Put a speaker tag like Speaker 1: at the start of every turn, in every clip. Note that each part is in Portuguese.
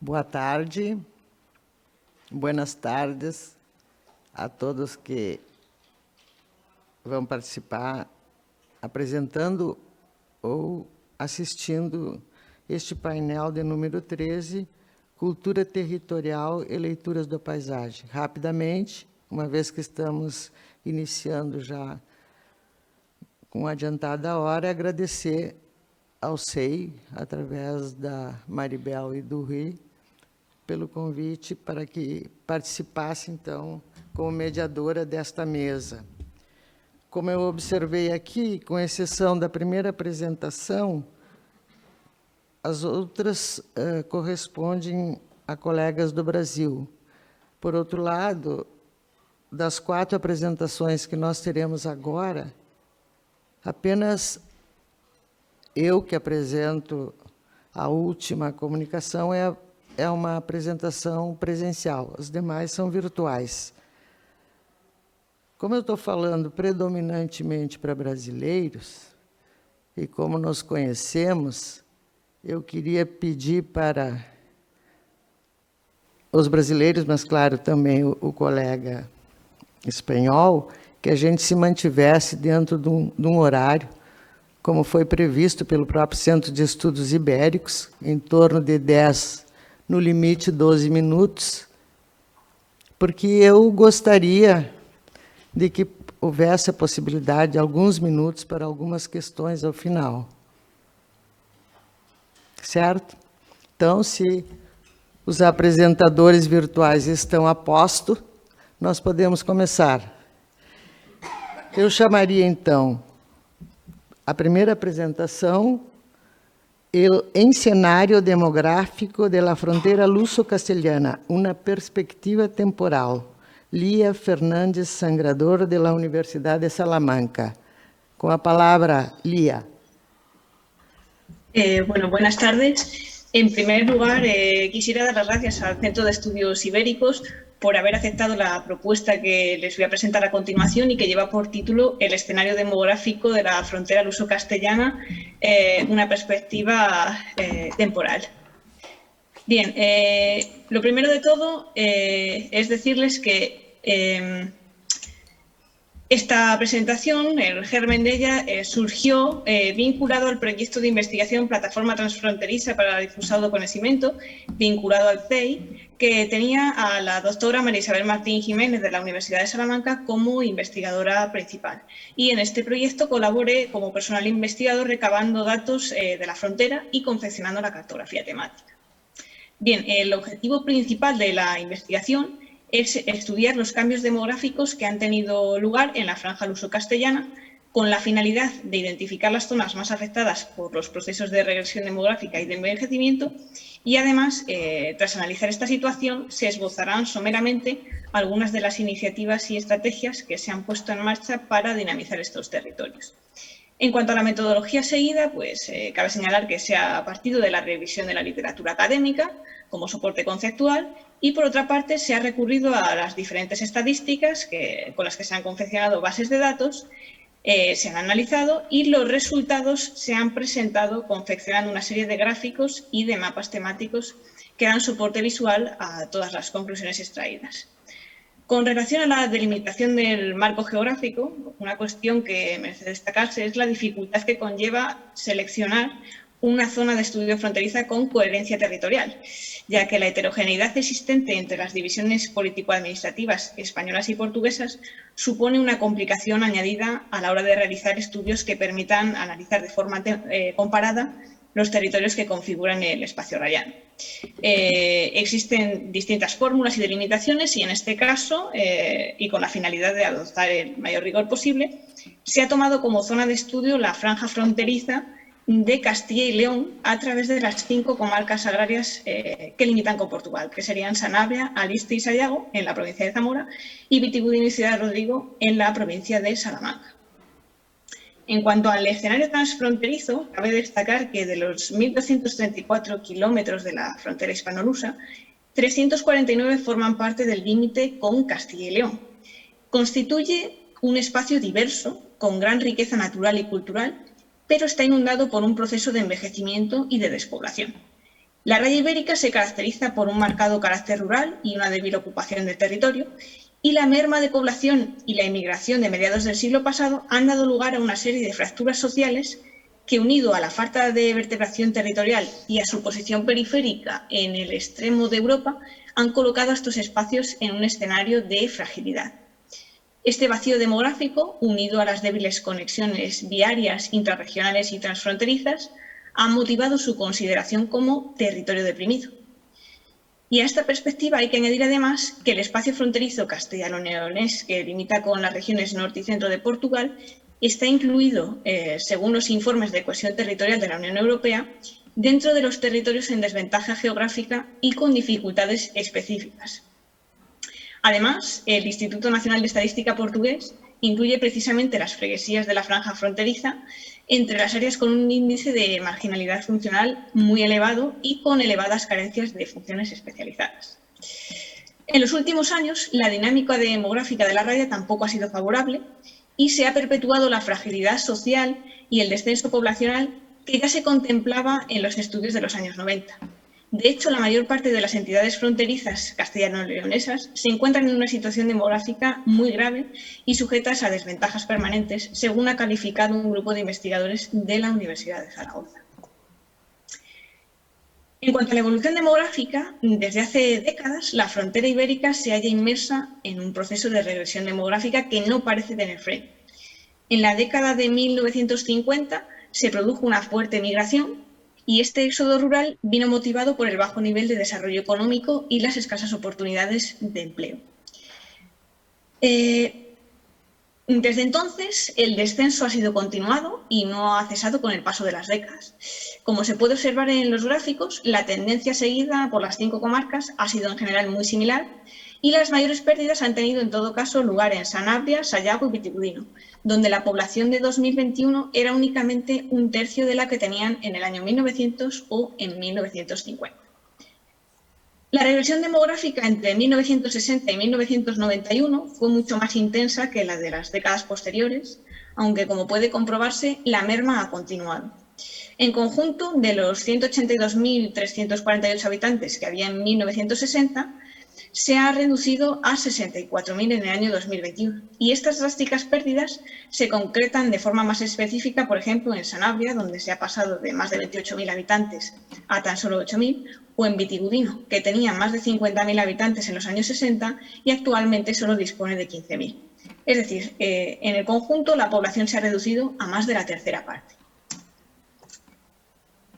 Speaker 1: Boa tarde, buenas tardes a todos que vão participar apresentando ou assistindo este painel de número 13, Cultura Territorial e Leituras da Paisagem. Rapidamente, uma vez que estamos iniciando já com adiantada hora, agradecer ao SEI, através da Maribel e do Rui, pelo convite para que participasse, então, como mediadora desta mesa. Como eu observei aqui, com exceção da primeira apresentação, as outras correspondem a colegas do Brasil. Por outro lado, das 4 apresentações que nós teremos agora, apenas eu que apresento a última comunicação é uma apresentação presencial, as demais são virtuais. Como eu estou falando predominantemente para brasileiros, e como nos conhecemos, eu queria pedir para os brasileiros, mas, claro, também o colega espanhol, que a gente se mantivesse dentro de um horário, como foi previsto pelo próprio Centro de Estudos Ibéricos, em torno de 10, no limite 12 minutos, porque eu gostaria de que houvesse a possibilidade de alguns minutos para algumas questões ao final. Certo? Então, se os apresentadores virtuais estão a posto, nós podemos começar. Eu chamaria, então, a primeira apresentação, El Escenario Demográfico de la Frontera Luso-Castellana, una perspectiva temporal. Lía Fernández Sangrador, de la Universidad de Salamanca. Con la palabra, Lía.
Speaker 2: Bueno, buenas tardes. En primer lugar, quisiera dar las gracias al Centro de Estudios Ibéricos por haber aceptado la propuesta que les voy a presentar a continuación y que lleva por título El escenario demográfico de la frontera luso-castellana, una perspectiva temporal. Bien, lo primero de todo es decirles que esta presentación, el germen de ella, surgió vinculado al proyecto de investigación Plataforma Transfronteriza para el Difusado de Conocimiento, vinculado al CEI, que tenía a la doctora María Isabel Martín Jiménez de la Universidad de Salamanca como investigadora principal. Y en este proyecto colaboré como personal investigador recabando datos de la frontera y confeccionando la cartografía temática. Bien, el objetivo principal de la investigación es estudiar los cambios demográficos que han tenido lugar en la franja luso-castellana con la finalidad de identificar las zonas más afectadas por los procesos de regresión demográfica y de envejecimiento y, además, tras analizar esta situación, se esbozarán someramente algunas de las iniciativas y estrategias que se han puesto en marcha para dinamizar estos territorios. En cuanto a la metodología seguida, pues cabe señalar que se ha partido de la revisión de la literatura académica como soporte conceptual y, por otra parte, se ha recurrido a las diferentes estadísticas con las que se han confeccionado bases de datos, se han analizado y los resultados se han presentado confeccionando una serie de gráficos y de mapas temáticos que dan soporte visual a todas las conclusiones extraídas. Con relación a la delimitación del marco geográfico, una cuestión que merece destacarse es la dificultad que conlleva seleccionar una zona de estudio fronteriza con coherencia territorial, ya que la heterogeneidad existente entre las divisiones político-administrativas españolas y portuguesas supone una complicación añadida a la hora de realizar estudios que permitan analizar de forma comparada los territorios que configuran el espacio rayano. Existen distintas fórmulas y delimitaciones y en este caso, y con la finalidad de adoptar el mayor rigor posible, se ha tomado como zona de estudio la franja fronteriza de Castilla y León a través de las 5 comarcas agrarias que limitan con Portugal, que serían Sanabria, Aliste y Sayago, en la provincia de Zamora, y Vitigudino y Ciudad Rodrigo, en la provincia de Salamanca. En cuanto al escenario transfronterizo, cabe destacar que de los 1.234 kilómetros de la frontera hispano-lusa, 349 forman parte del límite con Castilla y León. Constituye un espacio diverso, con gran riqueza natural y cultural, pero está inundado por un proceso de envejecimiento y de despoblación. La raya ibérica se caracteriza por un marcado carácter rural y una débil ocupación del territorio, y la merma de población y la inmigración de mediados del siglo pasado han dado lugar a una serie de fracturas sociales que, unido a la falta de vertebración territorial y a su posición periférica en el extremo de Europa, han colocado a estos espacios en un escenario de fragilidad. Este vacío demográfico, unido a las débiles conexiones viarias, intrarregionales y transfronterizas, ha motivado su consideración como territorio deprimido. Y a esta perspectiva hay que añadir además que el espacio fronterizo castellano-leonés, que limita con las regiones norte y centro de Portugal, está incluido, según los informes de cohesión territorial de la Unión Europea, dentro de los territorios en desventaja geográfica y con dificultades específicas. Además, el Instituto Nacional de Estadística portugués incluye precisamente las freguesías de la franja fronteriza entre las áreas con un índice de marginalidad funcional muy elevado y con elevadas carencias de funciones especializadas. En los últimos años, la dinámica demográfica de la raya tampoco ha sido favorable y se ha perpetuado la fragilidad social y el descenso poblacional que ya se contemplaba en los estudios de los años 90. De hecho, la mayor parte de las entidades fronterizas castellano-leonesas se encuentran en una situación demográfica muy grave y sujetas a desventajas permanentes, según ha calificado un grupo de investigadores de la Universidad de Zaragoza. En cuanto a la evolución demográfica, desde hace décadas la frontera ibérica se halla inmersa en un proceso de regresión demográfica que no parece tener freno. En la década de 1950 se produjo una fuerte migración y este éxodo rural vino motivado por el bajo nivel de desarrollo económico y las escasas oportunidades de empleo. Desde entonces, el descenso ha sido continuado y no ha cesado con el paso de las décadas. Como se puede observar en los gráficos, la tendencia seguida por las 5 comarcas ha sido en general muy similar y las mayores pérdidas han tenido en todo caso lugar en Sanabria, Sayago y Vitigudino, donde la población de 2021 era únicamente un tercio de la que tenían en el año 1900 o en 1950. La regresión demográfica entre 1960 y 1991 fue mucho más intensa que la de las décadas posteriores, aunque, como puede comprobarse, la merma ha continuado. En conjunto, de los 182.348 habitantes que había en 1960, se ha reducido a 64.000 en el año 2021. Y estas drásticas pérdidas se concretan de forma más específica, por ejemplo, en Sanabria, donde se ha pasado de más de 28.000 habitantes a tan solo 8.000, o en Vitigudino, que tenía más de 50.000 habitantes en los años 60 y actualmente solo dispone de 15.000. Es decir, en el conjunto la población se ha reducido a más de la tercera parte.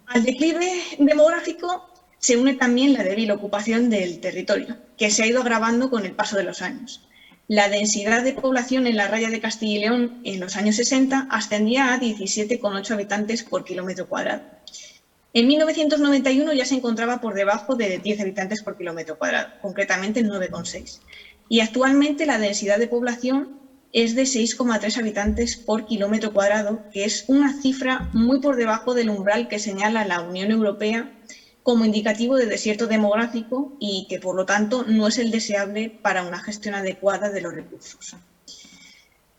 Speaker 2: Al declive demográfico se une también la débil ocupación del territorio, que se ha ido agravando con el paso de los años. La densidad de población en la raya de Castilla y León en los años 60 ascendía a 17,8 habitantes por kilómetro cuadrado. En 1991 ya se encontraba por debajo de 10 habitantes por kilómetro cuadrado, concretamente 9,6. Y actualmente la densidad de población es de 6,3 habitantes por kilómetro cuadrado, que es una cifra muy por debajo del umbral que señala la Unión Europea como indicativo de desierto demográfico y que, por lo tanto, no es el deseable para una gestión adecuada de los recursos.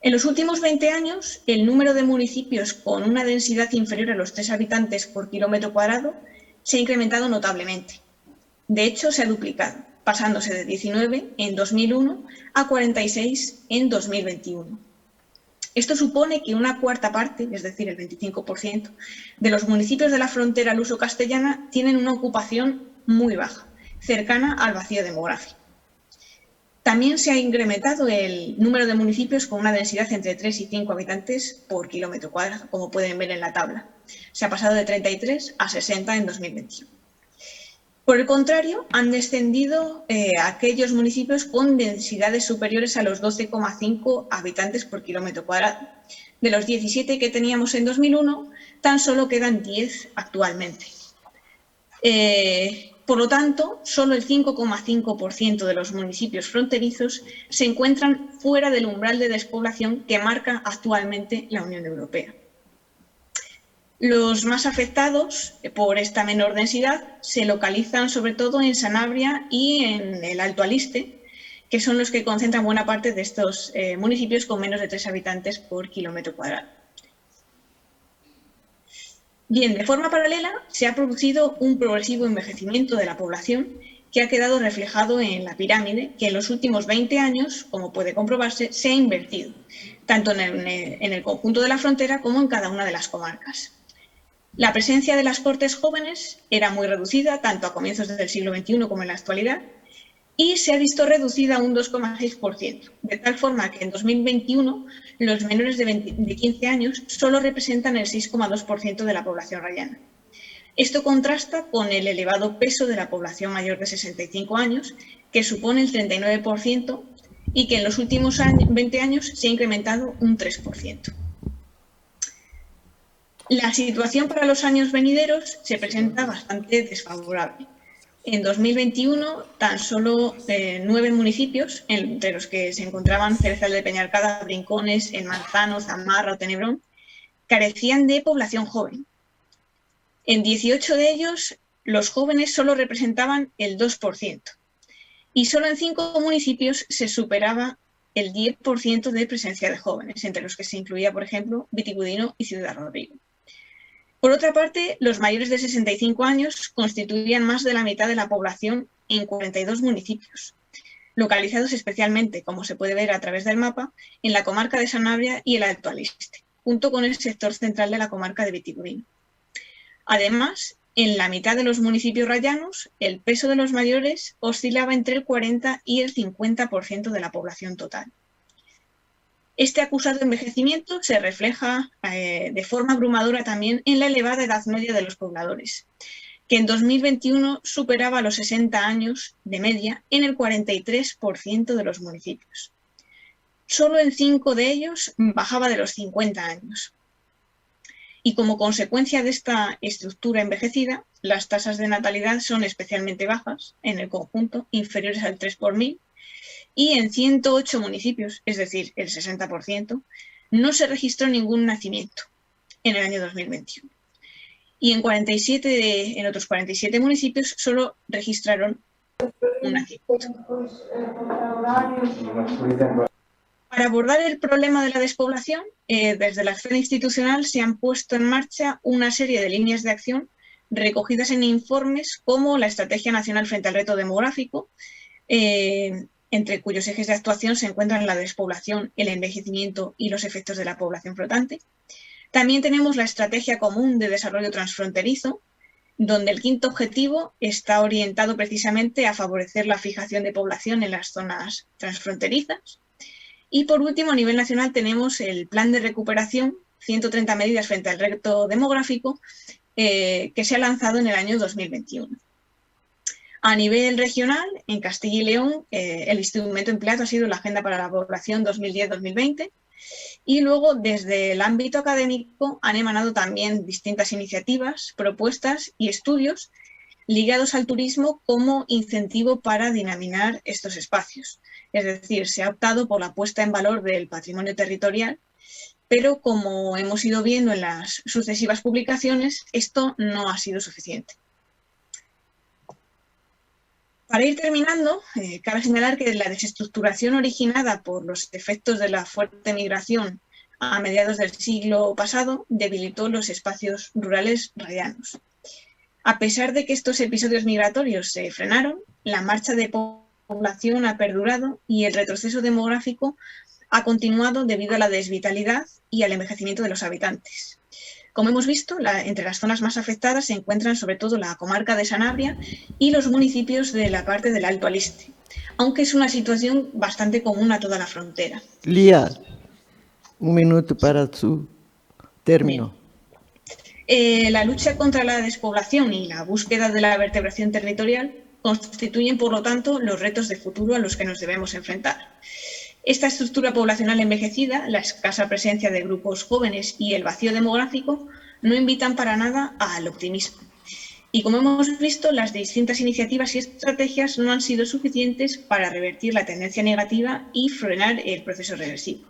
Speaker 2: En los últimos 20 años, el número de municipios con una densidad inferior a los 3 habitantes por kilómetro cuadrado se ha incrementado notablemente. De hecho, se ha duplicado, pasándose de 19 en 2001 a 46 en 2021. Esto supone que una cuarta parte, es decir, el 25%, de los municipios de la frontera al uso castellana tienen una ocupación muy baja, cercana al vacío demográfico. También se ha incrementado el número de municipios con una densidad entre 3 y 5 habitantes por kilómetro cuadrado, como pueden ver en la tabla. Se ha pasado de 33 a 60 en 2021. Por el contrario, han descendido aquellos municipios con densidades superiores a los 12,5 habitantes por kilómetro cuadrado. De los 17 que teníamos en 2001, tan solo quedan 10 actualmente. Por lo tanto, solo el 5,5% de los municipios fronterizos se encuentran fuera del umbral de despoblación que marca actualmente la Unión Europea. Los más afectados por esta menor densidad se localizan sobre todo en Sanabria y en el Alto Aliste, que son los que concentran buena parte de estos municipios con menos de 3 habitantes por kilómetro cuadrado. Bien, de forma paralela se ha producido un progresivo envejecimiento de la población que ha quedado reflejado en la pirámide, que en los últimos 20 años, como puede comprobarse, se ha invertido, tanto en el conjunto de la frontera como en cada una de las comarcas. La presencia de las cortes jóvenes era muy reducida, tanto a comienzos del siglo XXI como en la actualidad, y se ha visto reducida a un 2,6%, de tal forma que en 2021 los menores de 15 años solo representan el 6,2% de la población rayana. Esto contrasta con el elevado peso de la población mayor de 65 años, que supone el 39%, y que en los últimos 20 años se ha incrementado un 3%. La situación para los años venideros se presenta bastante desfavorable. En 2021, tan solo 9 municipios, entre los que se encontraban Cerezal de Peñarcada, Brincones, El Manzano, Zamarra o Tenebrón, carecían de población joven. En 18 de ellos, los jóvenes solo representaban el 2%, y solo en 5 municipios se superaba el 10% de presencia de jóvenes, entre los que se incluía, por ejemplo, Vitigudino y Ciudad Rodrigo. Por otra parte, los mayores de 65 años constituían más de la mitad de la población en 42 municipios, localizados especialmente, como se puede ver a través del mapa, en la comarca de Sanabria y el Alto Aliste, junto con el sector central de la comarca de Vitigudino. Además, en la mitad de los municipios rayanos, el peso de los mayores oscilaba entre el 40 y el 50% de la población total. Este acusado envejecimiento se refleja de forma abrumadora también en la elevada edad media de los pobladores, que en 2021 superaba los 60 años de media en el 43% de los municipios. Solo en 5 de ellos bajaba de los 50 años. Y como consecuencia de esta estructura envejecida, las tasas de natalidad son especialmente bajas, en el conjunto inferiores al 3 por 1000, y en 108 municipios, es decir, el 60%, no se registró ningún nacimiento en el año 2021. Y en otros 47 municipios solo registraron un nacimiento. Para abordar el problema de la despoblación, desde la esfera institucional se han puesto en marcha una serie de líneas de acción recogidas en informes como la Estrategia Nacional frente al Reto Demográfico, entre cuyos ejes de actuación se encuentran la despoblación, el envejecimiento y los efectos de la población flotante. También tenemos la Estrategia Común de Desarrollo Transfronterizo, donde el quinto objetivo está orientado precisamente a favorecer la fijación de población en las zonas transfronterizas. Y por último, a nivel nacional tenemos el Plan de Recuperación, 130 medidas frente al reto demográfico, que se ha lanzado en el año 2021. A nivel regional, en Castilla y León, el instrumento empleado ha sido la Agenda para la Población 2010-2020, y luego desde el ámbito académico han emanado también distintas iniciativas, propuestas y estudios ligados al turismo como incentivo para dinamizar estos espacios. Es decir, se ha optado por la puesta en valor del patrimonio territorial, pero como hemos ido viendo en las sucesivas publicaciones, esto no ha sido suficiente. Para ir terminando, cabe señalar que la desestructuración originada por los efectos de la fuerte migración a mediados del siglo pasado debilitó los espacios rurales rayanos. A pesar de que estos episodios migratorios se frenaron, la marcha de población ha perdurado y el retroceso demográfico ha continuado debido a la desvitalidad y al envejecimiento de los habitantes. Como hemos visto, entre las zonas más afectadas se encuentran sobre todo la comarca de Sanabria y los municipios de la parte del Alto Aliste, aunque es una situación bastante común a toda la frontera.
Speaker 1: Lía, un minuto para su término.
Speaker 2: La lucha contra la despoblación y la búsqueda de la vertebración territorial constituyen, por lo tanto, los retos de futuro a los que nos debemos enfrentar. Esta estructura poblacional envejecida, la escasa presencia de grupos jóvenes y el vacío demográfico no invitan para nada al optimismo. Y como hemos visto, las distintas iniciativas y estrategias no han sido suficientes para revertir la tendencia negativa y frenar el proceso regresivo.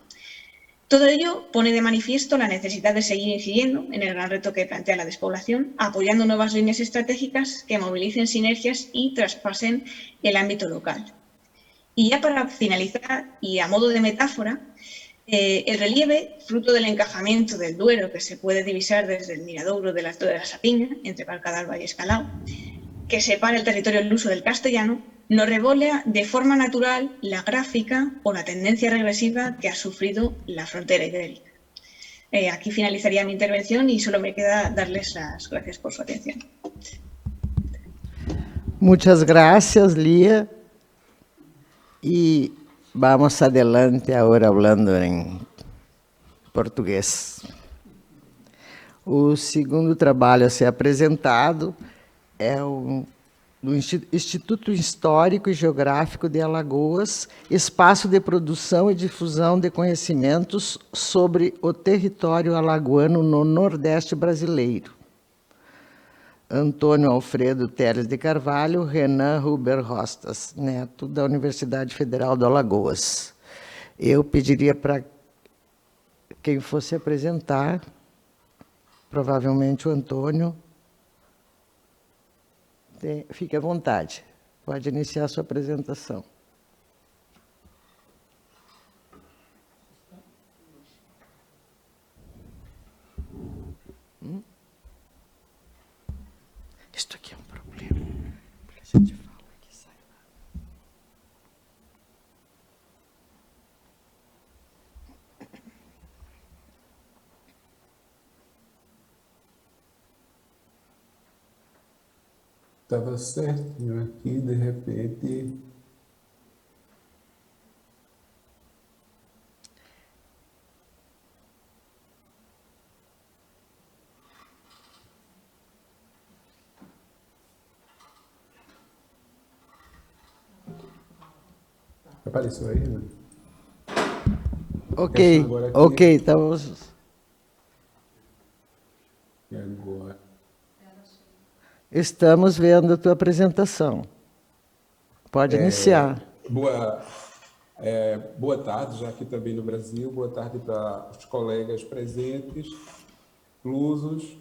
Speaker 2: Todo ello pone de manifiesto la necesidad de seguir incidiendo en el gran reto que plantea la despoblación, apoyando nuevas líneas estratégicas que movilicen sinergias y traspasen el ámbito local. Y ya para finalizar, y a modo de metáfora, El relieve, fruto del encajamiento del Duero, que se puede divisar desde el Miradouro de la Sapiña, entre Barca d'Alba y Escalao, que separa el territorio luso del castellano, nos revela de forma natural la gráfica o la tendencia regresiva que ha sufrido la frontera ibérica. Aquí finalizaría mi intervención y solo me queda darles las gracias por su atención.
Speaker 1: Muchas gracias, Lia. E vamos adelante agora falando em português. O segundo trabalho a ser apresentado é do Instituto Histórico e Geográfico de Alagoas, Espaço de Produção e Difusão de Conhecimentos sobre o Território Alagoano no Nordeste Brasileiro. Antônio Alfredo Teles de Carvalho, Renan Huber Rostas, neto da Universidade Federal do Alagoas. Eu pediria para quem fosse apresentar, provavelmente o Antônio. Fique à vontade, pode iniciar a sua apresentação. Isto aqui é um problema. A gente fala que sai lá.
Speaker 3: Estava certinho aqui, de repente. Apareceu aí, né?
Speaker 1: Ok, ok, estamos.
Speaker 3: E agora?
Speaker 1: Estamos vendo a tua apresentação. Pode iniciar.
Speaker 3: Boa tarde, já aqui também no Brasil. Boa tarde para os colegas presentes, lusos,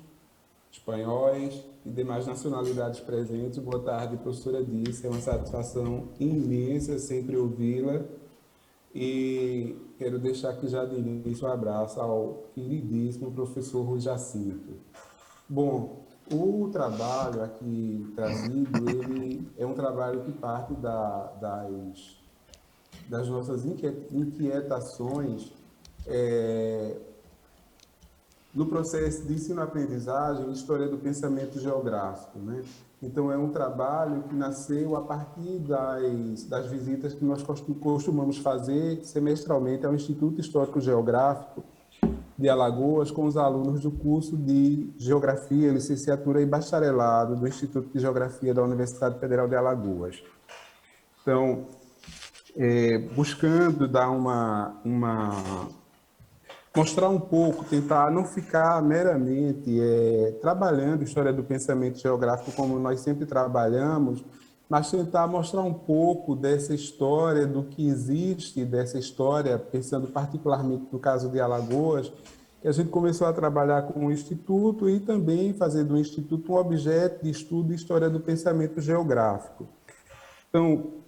Speaker 3: espanhóis e demais nacionalidades presentes. Boa tarde, professora Disse. É uma satisfação imensa sempre ouvi-la. E quero deixar aqui já de início um abraço ao queridíssimo professor Rui Jacinto. Bom, o trabalho aqui trazido, ele é um trabalho que parte das nossas inquietações no processo de ensino-aprendizagem e história do pensamento geográfico, né? Então, é um trabalho que nasceu a partir das visitas que nós costumamos fazer semestralmente ao Instituto Histórico Geográfico de Alagoas com os alunos do curso de Geografia, Licenciatura e Bacharelado do Instituto de Geografia da Universidade Federal de Alagoas. Então, buscando dar mostrar um pouco, tentar não ficar meramente trabalhando história do pensamento geográfico como nós sempre trabalhamos, mas tentar mostrar um pouco dessa história, do que existe dessa história, pensando particularmente no caso de Alagoas, que a gente começou a trabalhar com o Instituto e também fazer do Instituto um objeto de estudo e história do pensamento geográfico. Então,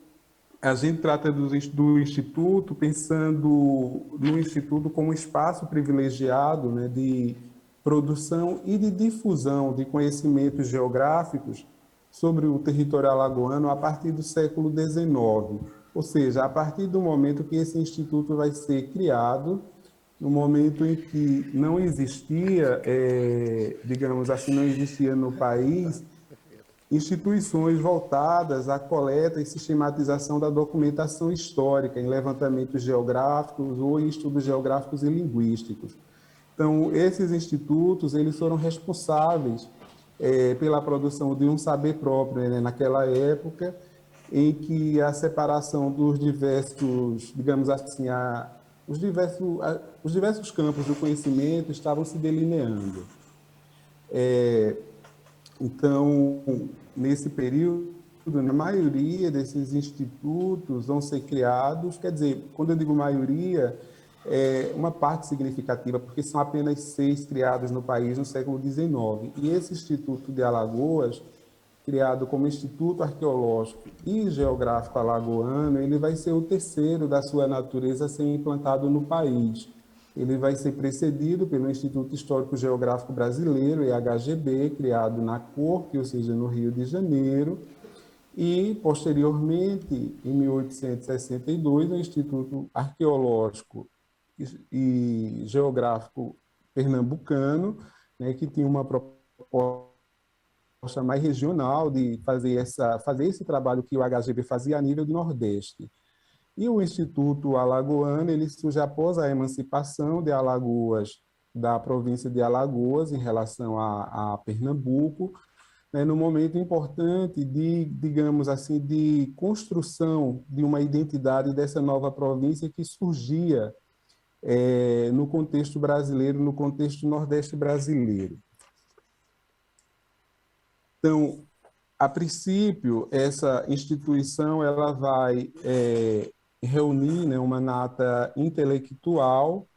Speaker 3: a gente trata do Instituto pensando no Instituto como um espaço privilegiado, né, de produção e de difusão de conhecimentos geográficos sobre o território alagoano a partir do século XIX, ou seja, a partir do momento que esse instituto vai ser criado, no momento em que não existia, digamos assim, não existia no país instituições voltadas à coleta e sistematização da documentação histórica em levantamentos geográficos ou em estudos geográficos e linguísticos. Então, esses institutos, eles foram responsáveis pela produção de um saber próprio, né, naquela época em que a separação dos diversos, digamos assim, os diversos campos do conhecimento estavam se delineando. Então, nesse período, a maioria desses institutos vão ser criados, quer dizer, quando eu digo maioria, uma parte significativa, porque são apenas 6 criados no país no século XIX. E esse Instituto de Alagoas, criado como Instituto Arqueológico e Geográfico Alagoano, ele vai ser o terceiro da sua natureza a ser implantado no país. Ele vai ser precedido pelo Instituto Histórico Geográfico Brasileiro, IHGB, criado na Corte, ou seja, no Rio de Janeiro, e, posteriormente, em 1862, o Instituto Arqueológico e Geográfico Pernambucano, né, que tinha uma proposta mais regional de fazer esse trabalho que o HGB fazia a nível do Nordeste. E o Instituto Alagoano, ele surge após a emancipação de Alagoas, da província de Alagoas, em relação a Pernambuco, né, num momento importante de, digamos assim, de construção de uma identidade dessa nova província que surgia no contexto brasileiro, no contexto nordeste brasileiro. Então, a princípio, essa instituição ela vai reunir, né, uma nata intelectual,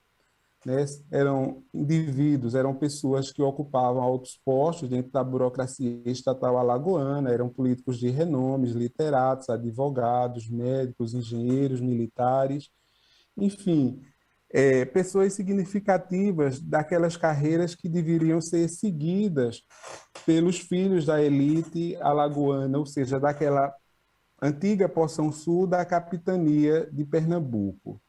Speaker 3: né, eram indivíduos, eram pessoas que ocupavam altos postos dentro da burocracia estatal alagoana, eram políticos de renomes, literatos, advogados, médicos, engenheiros, militares, enfim, pessoas significativas daquelas carreiras que deveriam ser seguidas pelos filhos da elite alagoana, ou seja, daquela antiga porção sul da capitania de Pernambuco.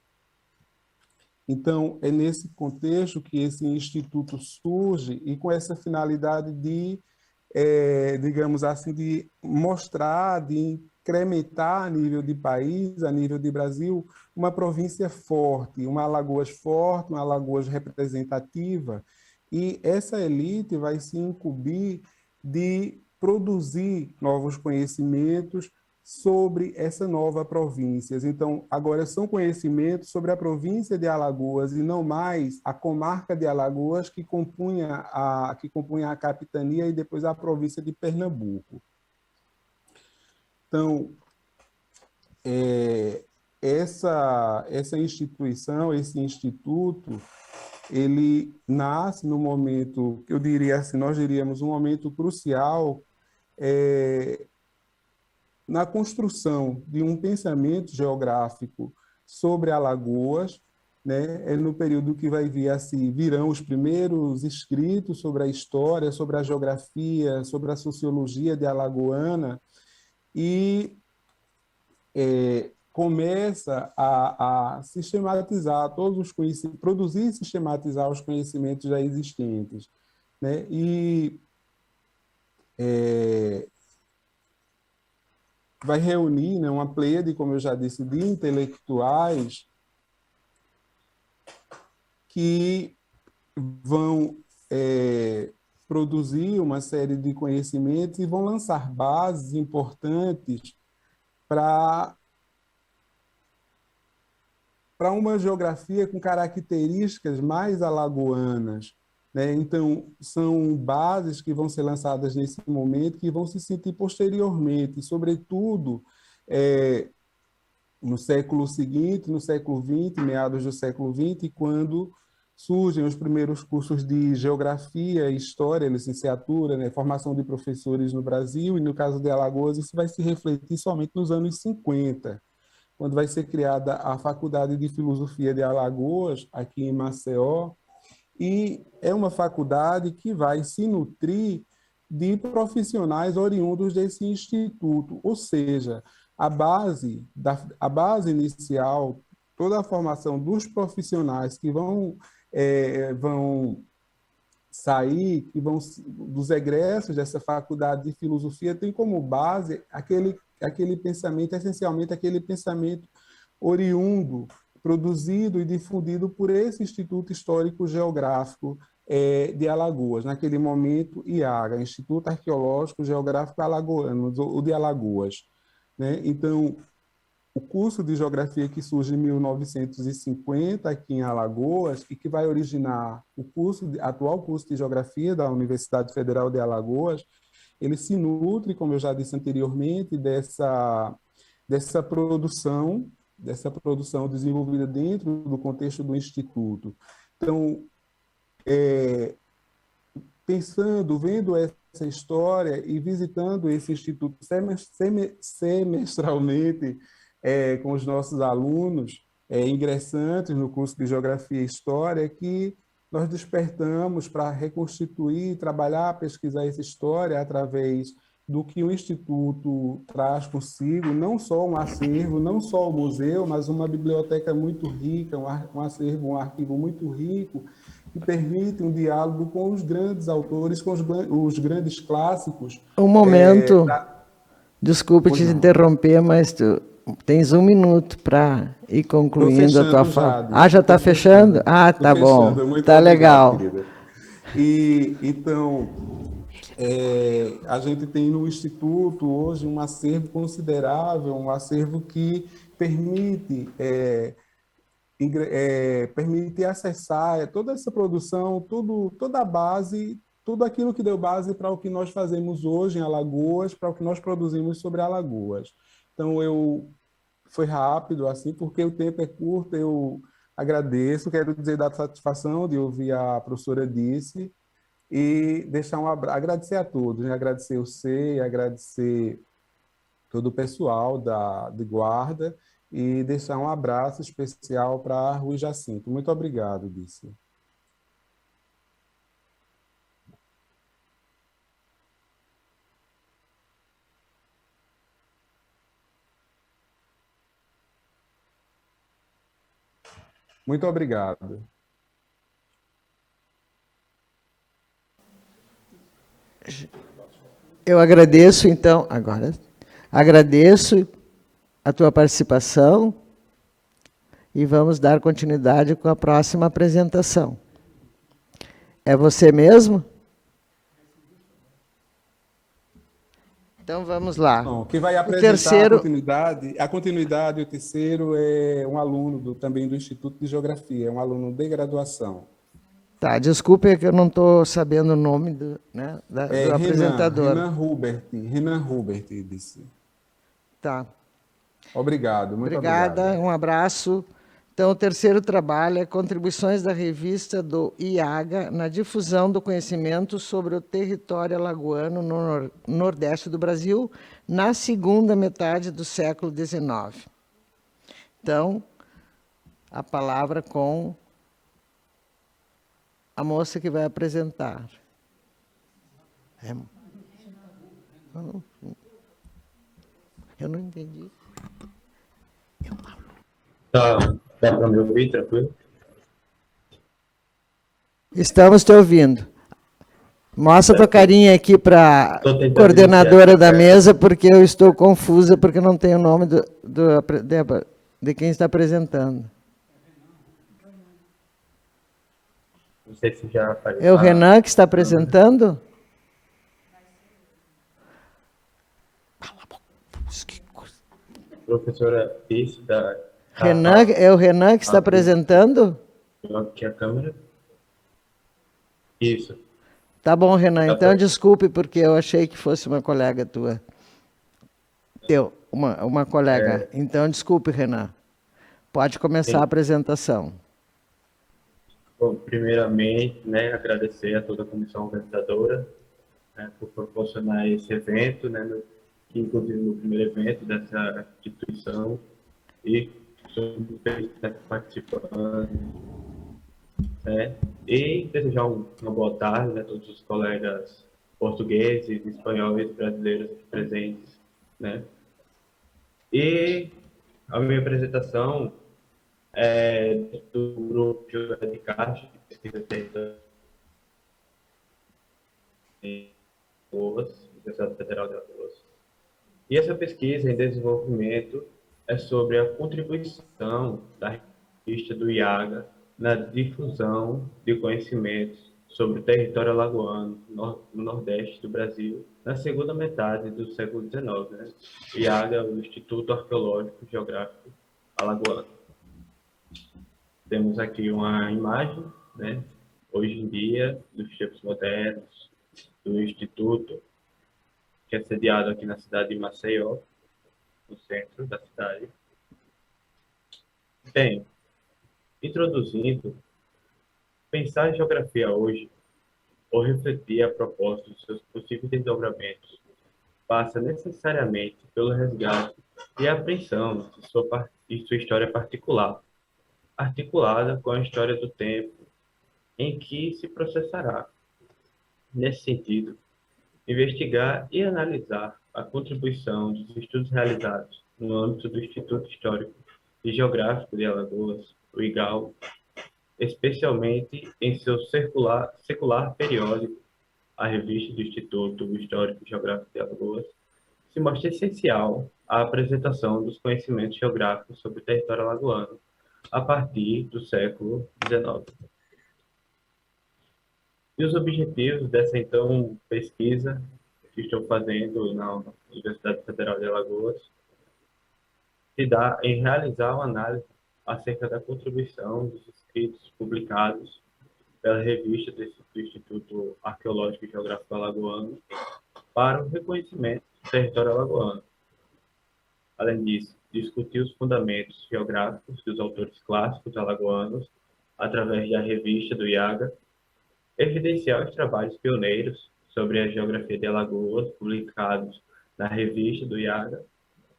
Speaker 3: Então, é nesse contexto que esse instituto surge e com essa finalidade de, digamos assim, de mostrar, de incrementar a nível de país, a nível de Brasil, uma província forte, uma Alagoas forte, uma Alagoas representativa. E essa elite vai se incumbir de produzir novos conhecimentos sobre essa nova província. Então, agora são conhecimentos sobre a província de Alagoas e não mais a comarca de Alagoas que compunha a capitania e depois a província de Pernambuco. Então, essa instituição, esse instituto, ele nasce no momento, eu diria assim, nós diríamos um momento crucial na construção de um pensamento geográfico sobre Alagoas, né? É no período que vai vir assim, virão os primeiros escritos sobre a história, sobre a geografia, sobre a sociologia de Alagoana, e começa a sistematizar todos os conhecimentos, produzir e sistematizar os conhecimentos já existentes, né? E vai reunir, né, uma pleiade, como eu já disse, de intelectuais que vão produzir uma série de conhecimentos e vão lançar bases importantes para uma geografia com características mais alagoanas, né? Então, são bases que vão ser lançadas nesse momento, que vão se sentir posteriormente, sobretudo no século seguinte, no século XX, meados do século XX, quando surgem os primeiros cursos de geografia, história, licenciatura, né? Formação de professores no Brasil, e no caso de Alagoas, isso vai se refletir somente nos anos 50, quando vai ser criada a Faculdade de Filosofia de Alagoas, aqui em Maceió, e é uma faculdade que vai se nutrir de profissionais oriundos desse instituto, ou seja, a base inicial, toda a formação dos profissionais que vão sair, que vão dos egressos dessa faculdade de filosofia, tem como base aquele pensamento, essencialmente aquele pensamento oriundo, produzido e difundido por esse Instituto Histórico Geográfico de Alagoas, naquele momento IAGA, Instituto Arqueológico Geográfico Alagoano, o de Alagoas, né? Então, o curso de Geografia que surge em 1950 aqui em Alagoas e que vai originar o atual curso de Geografia da Universidade Federal de Alagoas, ele se nutre, como eu já disse anteriormente, dessa produção desenvolvida dentro do contexto do Instituto. Então, vendo essa história e visitando esse Instituto semestralmente com os nossos alunos, ingressantes no curso de Geografia e História que nós despertamos para reconstituir, trabalhar, pesquisar essa história através do que o Instituto traz consigo, não só um acervo, não só o museu, mas uma biblioteca muito rica, um acervo, um arquivo muito rico, que permite um diálogo com os grandes autores, com os grandes clássicos.
Speaker 1: Um momento, desculpe te
Speaker 3: Pois não.
Speaker 1: interromper, mas tu tens 1 minuto para ir
Speaker 3: Estou
Speaker 1: concluindo a tua
Speaker 3: fechando
Speaker 1: fala.
Speaker 3: já,
Speaker 1: Ah, já
Speaker 3: estou
Speaker 1: está fechando?
Speaker 3: fechando.
Speaker 1: Ah,
Speaker 3: Estou
Speaker 1: tá bom.
Speaker 3: fechando. Muito
Speaker 1: Tá
Speaker 3: obrigado,
Speaker 1: legal.
Speaker 3: querida. E então, a gente tem no Instituto hoje um acervo considerável, um acervo que permite, permite acessar toda essa produção, toda a base, tudo aquilo que deu base para o que nós fazemos hoje em Alagoas, para o que nós produzimos sobre Alagoas. Então, foi rápido, assim, porque o tempo é curto, eu agradeço, quero dizer da satisfação de ouvir a professora disse, e deixar agradecer a todos, né? Agradecer o C, agradecer todo o pessoal de guarda e deixar um abraço especial para Rui Jacinto. Muito obrigado, Disse. Muito obrigado.
Speaker 1: Eu agradeço, então, agora, agradeço a tua participação e vamos dar continuidade com a próxima apresentação. É você mesmo? Então, vamos lá.
Speaker 3: Bom, quem vai
Speaker 1: O
Speaker 3: apresentar
Speaker 1: terceiro...
Speaker 3: a continuidade, o terceiro é um aluno também do Instituto de Geografia, é um aluno de graduação.
Speaker 1: Tá, desculpe que eu não estou sabendo o nome do apresentador.
Speaker 3: Renan Hubert, disse.
Speaker 1: Tá.
Speaker 3: Obrigado, muito
Speaker 1: Obrigada,
Speaker 3: obrigado.
Speaker 1: um abraço. Então, o terceiro trabalho é contribuições da revista do IAGA na difusão do conhecimento sobre o território alagoano no Nordeste do Brasil, na segunda metade do século XIX. Então, a palavra com a moça que vai apresentar. Eu não entendi.
Speaker 4: Tá para me ouvir, tranquilo?
Speaker 1: Estamos te ouvindo. Mostra tua carinha aqui para a coordenadora da mesa, porque eu estou confusa, porque não tenho o nome de quem está apresentando.
Speaker 4: Não sei se já apareceu.
Speaker 1: É o Renan que está apresentando?
Speaker 4: Professora Pisse da...
Speaker 1: Renan, é o Renan que está apresentando?
Speaker 4: Aqui a câmera. Isso.
Speaker 1: Tá bom, Renan. Então, desculpe, porque eu achei que fosse uma colega tua. Uma colega. Então, desculpe, Renan. Pode começar a apresentação.
Speaker 4: Bom, primeiramente, né, agradecer a toda a comissão organizadora, né, por proporcionar esse evento, né, que inclusive no primeiro evento dessa instituição, e sou muito feliz de estar participando, né, e desejar uma boa tarde, né, a todos os colegas portugueses, espanhóis, brasileiros aqui presentes, né. E a minha apresentação é do grupo de Caixa, de pesquisa em Alagoas, Universidade Federal de Alagoas. E essa pesquisa em desenvolvimento é sobre a contribuição da revista do IAGA na difusão de conhecimentos sobre o território alagoano no Nordeste do Brasil na segunda metade do século XIX. Né? O IAGA, o Instituto Arqueológico e Geográfico Alagoano. Temos aqui uma imagem, né, hoje em dia, dos tempos modernos, do Instituto, que é sediado aqui na cidade de Maceió, no centro da cidade. Bem, introduzindo, pensar em geografia hoje, ou refletir a propósito dos seus possíveis desdobramentos, passa necessariamente pelo resgate e apreensão de sua história particular, articulada com a história do tempo em que se processará. Nesse sentido, investigar e analisar a contribuição dos estudos realizados no âmbito do Instituto Histórico e Geográfico de Alagoas, o IGAL, especialmente em seu secular periódico, a revista do Instituto Histórico e Geográfico de Alagoas, se mostra essencial à apresentação dos conhecimentos geográficos sobre o território alagoano a partir do século XIX. E os objetivos dessa, então, pesquisa que estou fazendo na Universidade Federal de Alagoas se dá em realizar uma análise acerca da contribuição dos escritos publicados pela revista do Instituto Arqueológico e Geográfico Alagoano para o reconhecimento do território alagoano. Além disso, discutir os fundamentos geográficos dos autores clássicos alagoanos através da revista do IAGA, evidenciar os trabalhos pioneiros sobre a geografia de Alagoas publicados na revista do IAGA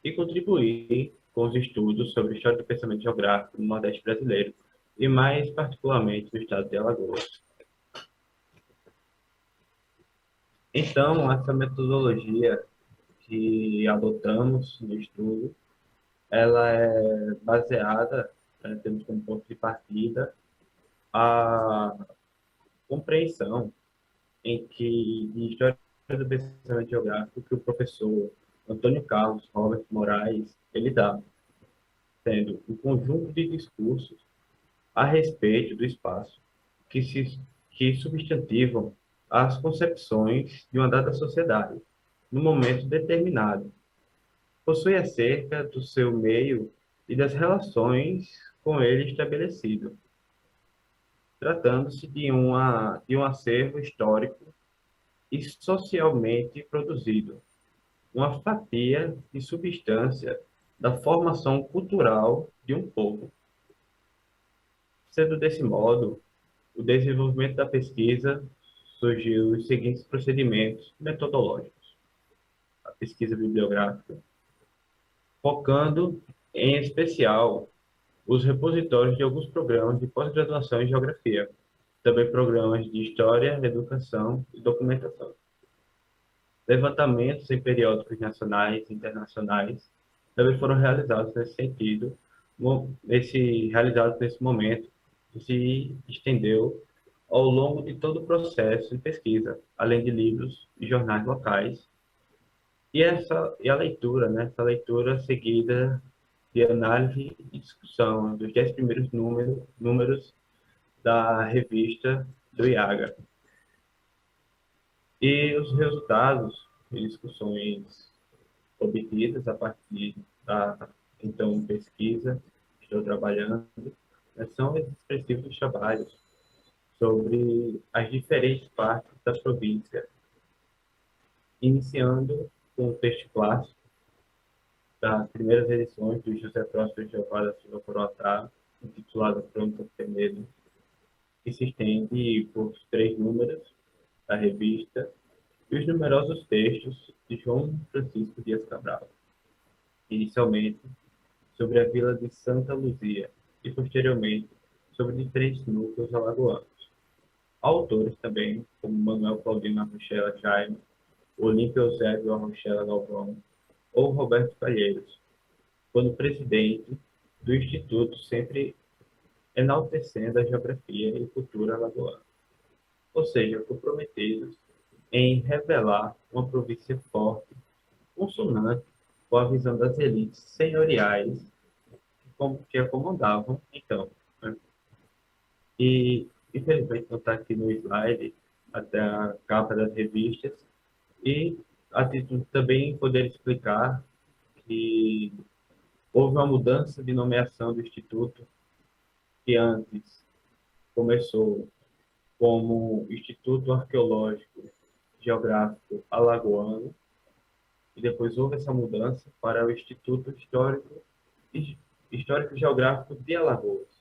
Speaker 4: e contribuir com os estudos sobre a história do pensamento geográfico no Nordeste brasileiro e mais particularmente no estado de Alagoas. Então, essa metodologia que adotamos no estudo, ela é baseada, temos como ponto de partida, a compreensão em que, em História do Pensamento Geográfico, que o professor Antônio Carlos Robert Moraes, ele dá, sendo um conjunto de discursos a respeito do espaço que substantivam as concepções de uma dada sociedade, num momento determinado. Possui acerca do seu meio e das relações com ele estabelecido, tratando-se de um acervo histórico e socialmente produzido, uma fatia de substância da formação cultural de um povo. Sendo desse modo, o desenvolvimento da pesquisa surgiu os seguintes procedimentos metodológicos. A pesquisa bibliográfica, focando, em especial, os repositórios de alguns programas de pós-graduação em Geografia, também programas de História, Educação e Documentação. Levantamentos em periódicos nacionais e internacionais também foram realizados nesse sentido, realizados nesse momento, que se estendeu ao longo de todo o processo de pesquisa, além de livros e jornais locais. E a leitura, né? Essa leitura seguida de análise e discussão dos 10 primeiros números da revista do IAGA. E os resultados e discussões obtidas a partir da, então, pesquisa que estou trabalhando, né, são expressivos trabalhos sobre as diferentes partes da província, iniciando com o texto clássico das primeiras edições do José Próspero Jeová da Silva Coroatá, intitulada Crônica do Penedo, que se estende por 3 números da revista, e os numerosos textos de João Francisco Dias Cabral, inicialmente sobre a vila de Santa Luzia e, posteriormente, sobre diferentes núcleos alagoanos. Autores também, como Manuel Claudino Arrochela Jaime, Olímpio Eusébio Arrochela Galvão ou Roberto Calheiros, quando presidente do Instituto, sempre enaltecendo a geografia e cultura alagoana, ou seja, comprometidos em revelar uma província forte, consonante com a visão das elites senhoriais que a comandavam então. Né? E, infelizmente, não está aqui no slide até a capa das revistas, e a título também poder explicar que houve uma mudança de nomeação do Instituto, que antes começou como Instituto Arqueológico Geográfico Alagoano, e depois houve essa mudança para o Instituto Histórico e Geográfico de Alagoas,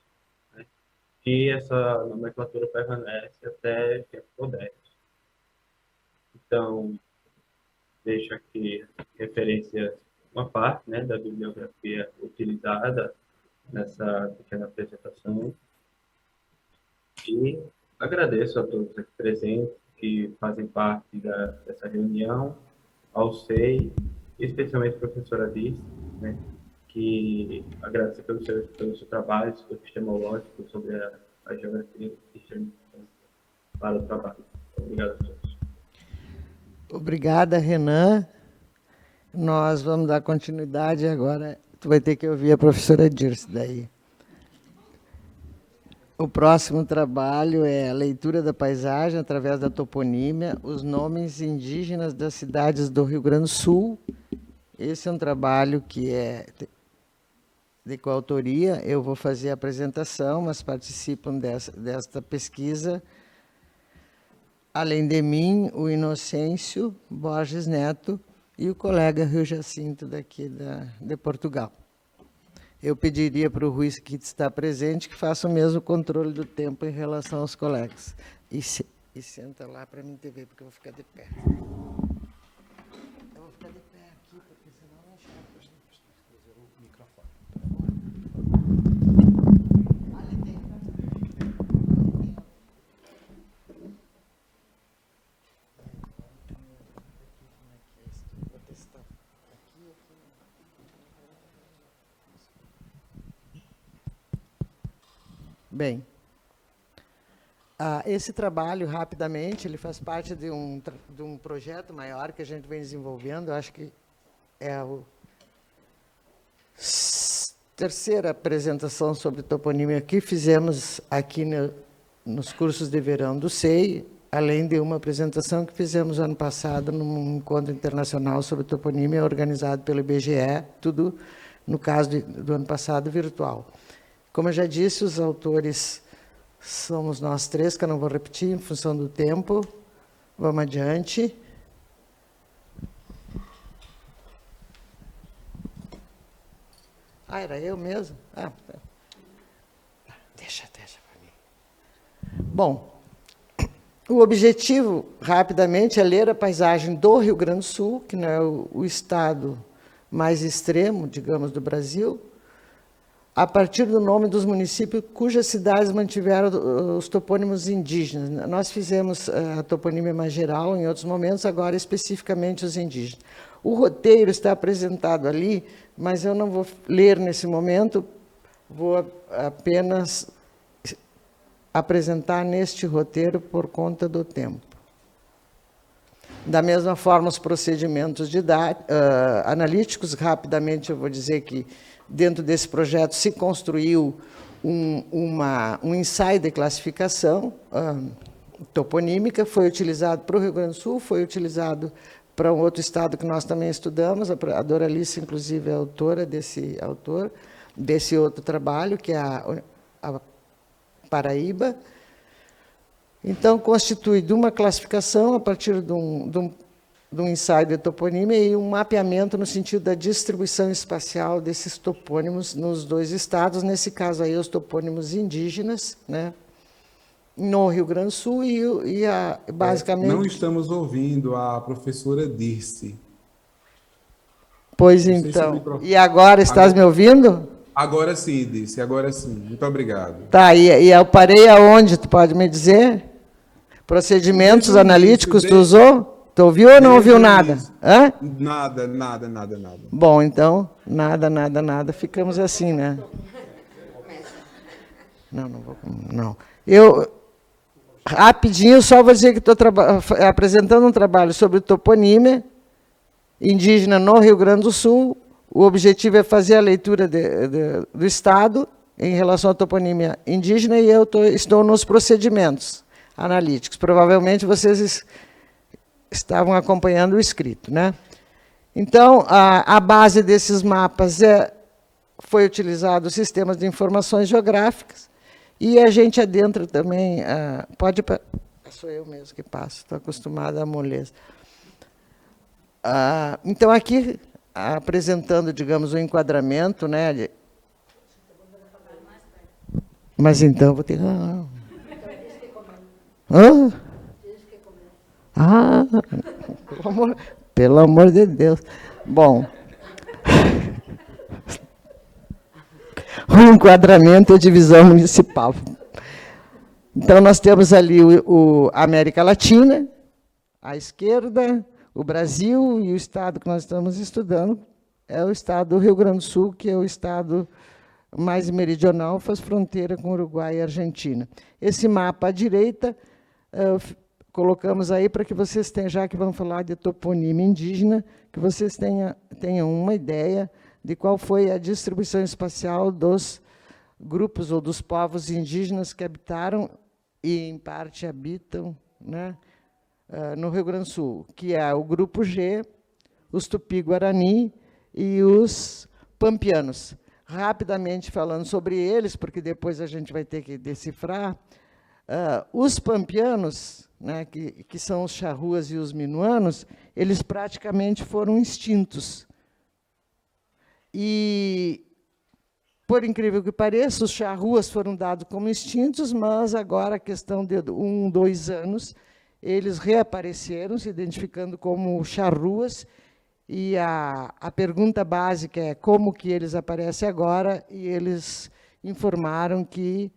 Speaker 4: né? Que essa nomenclatura permanece até tempos modernos. Então, deixo aqui referências, uma parte, né, da bibliografia utilizada nessa pequena apresentação. E agradeço a todos aqui presentes que fazem parte dessa reunião, ao SEI, e especialmente a professora Dirce, né, que agradeço pelo seu trabalho epistemológico sobre a geografia para o trabalho. Obrigado a todos.
Speaker 1: Obrigada, Renan. Nós vamos dar continuidade agora. Tu vai ter que ouvir a professora Dirce daí. O próximo trabalho é a leitura da paisagem através da toponímia, os nomes indígenas das cidades do Rio Grande do Sul. Esse é um trabalho que é de coautoria. Eu vou fazer a apresentação, mas participam desta pesquisa, além de mim, o Inocêncio Borges Neto e o colega Rio Jacinto, daqui de Portugal. Eu pediria para o Rui, que está presente, que faça o mesmo controle do tempo em relação aos colegas. E senta lá para mim te ver, porque eu vou ficar de pé. Eu vou ficar de pé aqui, porque senão não enxergo. O microfone. Vou testar. Bem, esse trabalho, rapidamente, ele faz parte de um projeto maior que a gente vem desenvolvendo. Eu acho que é a terceira apresentação sobre toponímia que fizemos aqui nos cursos de verão do SEI, além de uma apresentação que fizemos ano passado num encontro internacional sobre toponímia organizado pelo IBGE, tudo, no caso do ano passado, virtual. Como eu já disse, os autores somos nós três, que eu não vou repetir em função do tempo. Vamos adiante. Era eu mesmo? Deixa para mim. Bom, o objetivo, rapidamente, é ler a paisagem do Rio Grande do Sul, que não é o estado mais extremo, digamos, do Brasil, a partir do nome dos municípios cujas cidades mantiveram os topônimos indígenas. Nós fizemos a toponímia mais geral em outros momentos, agora especificamente os indígenas. O roteiro está apresentado ali, mas eu não vou ler nesse momento, vou apenas apresentar neste roteiro por conta do tempo. Da mesma forma, os procedimentos analíticos, rapidamente eu vou dizer que dentro desse projeto se construiu um ensaio de classificação toponímica, foi utilizado para o Rio Grande do Sul, foi utilizado para um outro estado que nós também estudamos, a Doralice, inclusive, é autora desse outro trabalho, que é a Paraíba. Então, constitui de uma classificação a partir de um ensaio de toponímia e um mapeamento no sentido da distribuição espacial desses topônimos nos dois estados, nesse caso aí os topônimos indígenas, né, no Rio Grande do Sul e basicamente...
Speaker 3: Não estamos ouvindo a professora Dirce.
Speaker 1: Pois então. E agora, estás me ouvindo?
Speaker 3: Agora sim, Dirce, agora sim. Muito obrigado.
Speaker 1: Tá, e eu parei aonde? Tu pode me dizer? Procedimentos analíticos tu usou? Tu ouviu ou não ouviu nada? Hã?
Speaker 3: Nada.
Speaker 1: Bom, então, nada. Ficamos assim, né? Não. Eu, rapidinho, só vou dizer que estou apresentando um trabalho sobre toponímia indígena no Rio Grande do Sul. O objetivo é fazer a leitura do Estado em relação à toponímia indígena e eu estou nos procedimentos analíticos. Provavelmente vocês estavam acompanhando o escrito, né? Então, a base desses mapas foi utilizado sistemas de informações geográficas e a gente adentra também... sou eu mesmo que passo, estou acostumada a moleza. Então, aqui, apresentando, digamos, o enquadramento, né? Mas então, vou ter... Pelo amor de Deus. Bom. o enquadramento e a divisão municipal. Então, nós temos ali a América Latina, à esquerda, o Brasil, e o estado que nós estamos estudando é o estado do Rio Grande do Sul, que é o estado mais meridional, faz fronteira com o Uruguai e a Argentina. Esse mapa à direita, colocamos aí para que vocês tenham, já que vamos falar de toponímia indígena, que vocês tenham uma ideia de qual foi a distribuição espacial dos grupos ou dos povos indígenas que habitaram e, em parte, habitam, né, no Rio Grande do Sul, que é o grupo G, os Tupi-Guarani e os Pampianos. Rapidamente falando sobre eles, porque depois a gente vai ter que decifrar, os Pampianos, né, que são os charruas e os minuanos, eles praticamente foram extintos. E, por incrível que pareça, os charruas foram dados como extintos, mas agora, a questão de 1, 2 anos, eles reapareceram, se identificando como charruas, e a pergunta básica é como que eles aparecem agora, e eles informaram que,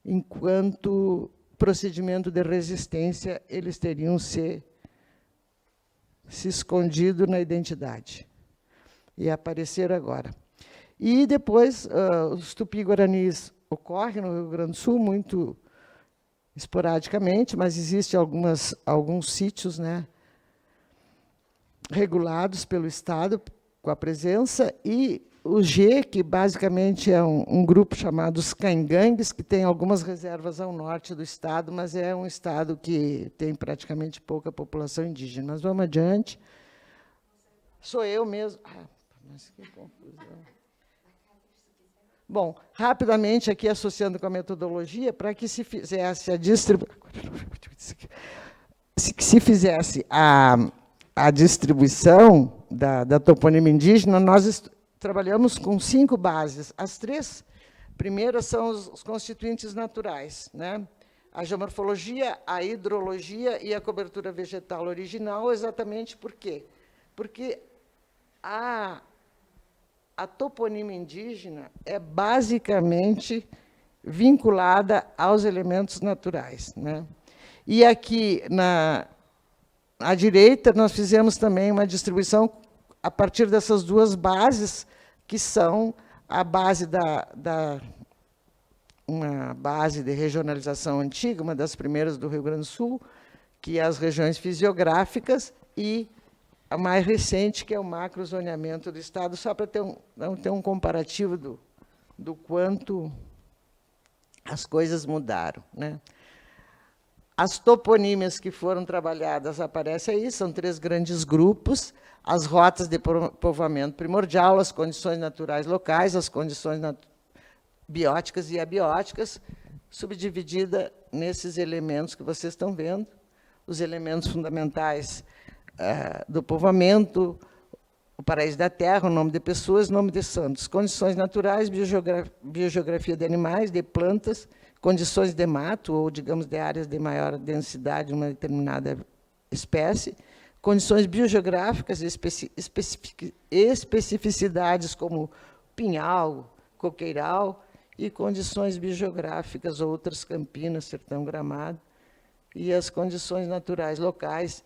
Speaker 1: enquanto procedimento de resistência, eles teriam se escondido na identidade. E apareceram agora. E depois, os Tupi-Guaranis ocorrem no Rio Grande do Sul, muito esporadicamente, mas existem alguns sítios, né, regulados pelo Estado, com a presença, e o G, que basicamente é um grupo chamado os Caingangues, que tem algumas reservas ao norte do Estado, mas é um Estado que tem praticamente pouca população indígena. Mas vamos adiante. Sou eu mesmo. Mas que confusão. Bom, rapidamente, aqui associando com a metodologia, para que se fizesse a distribuição da toponímia indígena, nós trabalhamos com 5 bases. As 3 primeiras são os constituintes naturais, né? A geomorfologia, a hidrologia e a cobertura vegetal original, exatamente por quê? Porque a toponímia indígena é basicamente vinculada aos elementos naturais, né? E aqui, à direita, nós fizemos também uma distribuição a partir dessas 2 bases, que são a base uma base de regionalização antiga, uma das primeiras do Rio Grande do Sul, que é as regiões fisiográficas, e a mais recente, que é o macrozoneamento do Estado, só para ter um comparativo do quanto as coisas mudaram, né? As toponímias que foram trabalhadas aparecem aí, são 3 grandes grupos: as rotas de povoamento primordial, as condições naturais locais, as condições bióticas e abióticas, subdividida nesses elementos que vocês estão vendo, os elementos fundamentais do povoamento, o paraíso da terra, o nome de pessoas, o nome de santos, condições naturais, biogeografia de animais, de plantas, condições de mato, ou, digamos, de áreas de maior densidade de uma determinada espécie, condições biogeográficas, especificidades como pinhal, coqueiral, e condições biogeográficas, outras, Campinas, Sertão, Gramado, e as condições naturais locais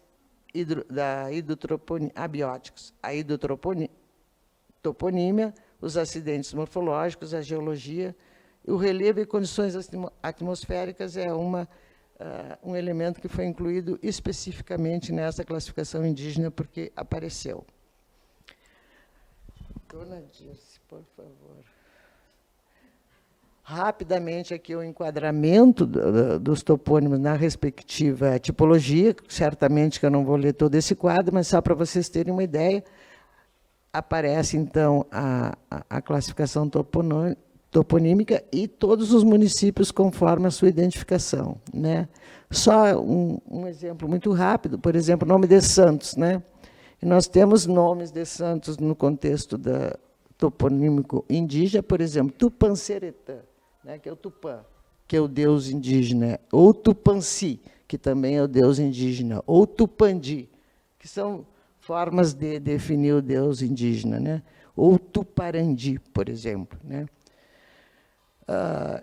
Speaker 1: abióticos, a hidrotoponímia, os acidentes morfológicos, a geologia, o relevo e condições atmosféricas é um elemento que foi incluído especificamente nessa classificação indígena, porque apareceu. Dona Dirce, por favor. Rapidamente, aqui o enquadramento dos topônimos na respectiva tipologia. Certamente que eu não vou ler todo esse quadro, mas só para vocês terem uma ideia, aparece, então, a classificação toponímica e todos os municípios conforme a sua identificação, né? Só um exemplo muito rápido, por exemplo, o nome de santos, né? E nós temos nomes de santos no contexto toponímico indígena, por exemplo, Tupanceretã, né, que é o Tupã, que é o deus indígena, ou Tupanci, que também é o deus indígena, ou Tupandi, que são formas de definir o deus indígena, né? Ou Tuparandi, por exemplo, né?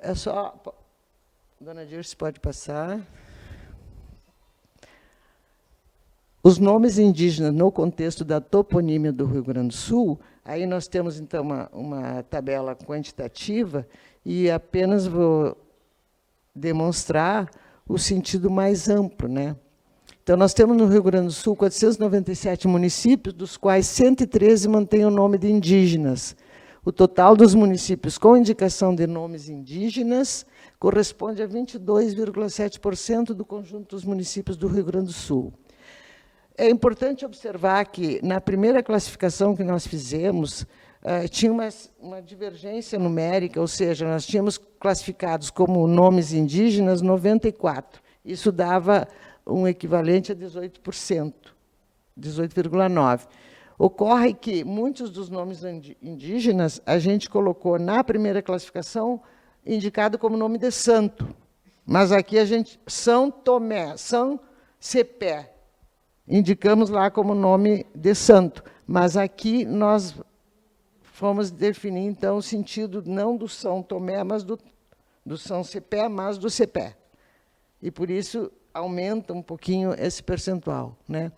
Speaker 1: É só... Dona Dirce, pode passar. Os nomes indígenas no contexto da toponímia do Rio Grande do Sul, aí nós temos, então, uma tabela quantitativa e apenas vou demonstrar o sentido mais amplo, né? Então, nós temos no Rio Grande do Sul 497 municípios, dos quais 113 mantêm o nome de indígenas. O total dos municípios com indicação de nomes indígenas corresponde a 22,7% do conjunto dos municípios do Rio Grande do Sul. É importante observar que, na primeira classificação que nós fizemos, tinha uma divergência numérica, ou seja, nós tínhamos classificados como nomes indígenas 94. Isso dava um equivalente a 18%, 18,9%. Ocorre que muitos dos nomes indígenas a gente colocou na primeira classificação indicado como nome de santo. Mas aqui a gente, São Tomé, São Cepé, indicamos lá como nome de santo. Mas aqui nós fomos definir, então, o sentido não do São Tomé, mas do São Cepé, mas do Cepé. E, por isso, aumenta um pouquinho esse percentual, né?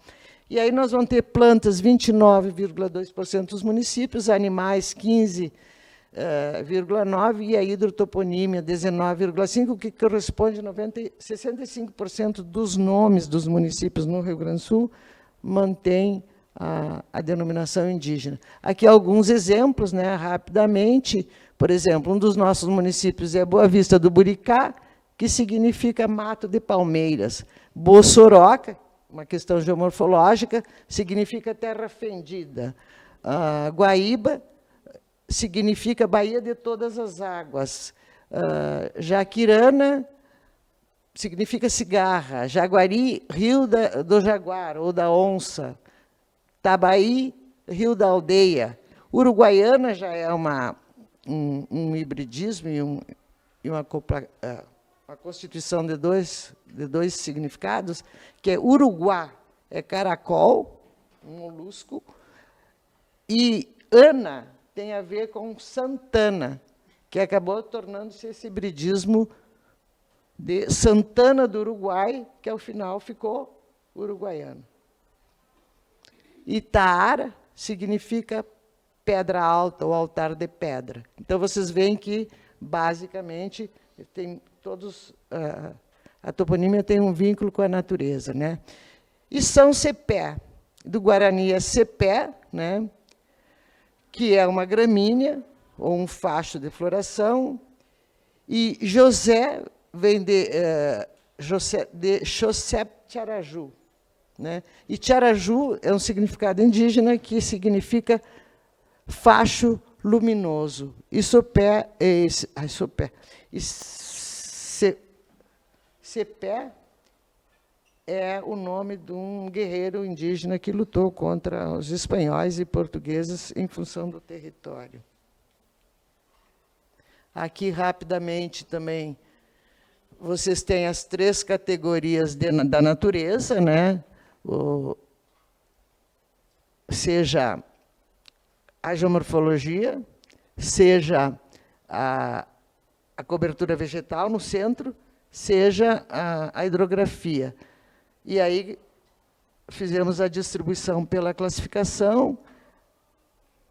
Speaker 1: E aí nós vamos ter plantas, 29,2% dos municípios, animais, 15,9%, e a hidrotoponímia, 19,5%, o que corresponde a 65% dos nomes dos municípios no Rio Grande do Sul mantém a denominação indígena. Aqui alguns exemplos, né, rapidamente. Por exemplo, um dos nossos municípios é Boa Vista do Buricá, que significa mato de palmeiras. Bossoroca, uma questão geomorfológica, significa terra fendida. Guaíba significa Baía de todas as águas. Jaquirana significa cigarra. Jaguari, rio do jaguar ou da onça. Tabaí, rio da aldeia. Uruguaiana já é um hibridismo e uma constituição de dois significados, que é Uruguá, é caracol, um molusco, e Ana tem a ver com Santana, que acabou tornando-se esse hibridismo de Santana do Uruguai, que ao final ficou uruguaiano. Itaara significa pedra alta ou altar de pedra. Então, vocês veem que, basicamente, tem todos, a toponímia tem um vínculo com a natureza, né? E São Cepé, do Guarani é cepé, né? Que é uma gramínea, ou um facho de floração, e José vem de Xosep Tiaraju, né? E Tiaraju é um significado indígena que significa facho luminoso. E Sopé, Cepé é o nome de um guerreiro indígena que lutou contra os espanhóis e portugueses em função do território. Aqui, rapidamente, também, vocês têm as 3 categorias da natureza, né? Seja a geomorfologia, seja a cobertura vegetal no centro, seja a hidrografia. E aí fizemos a distribuição pela classificação.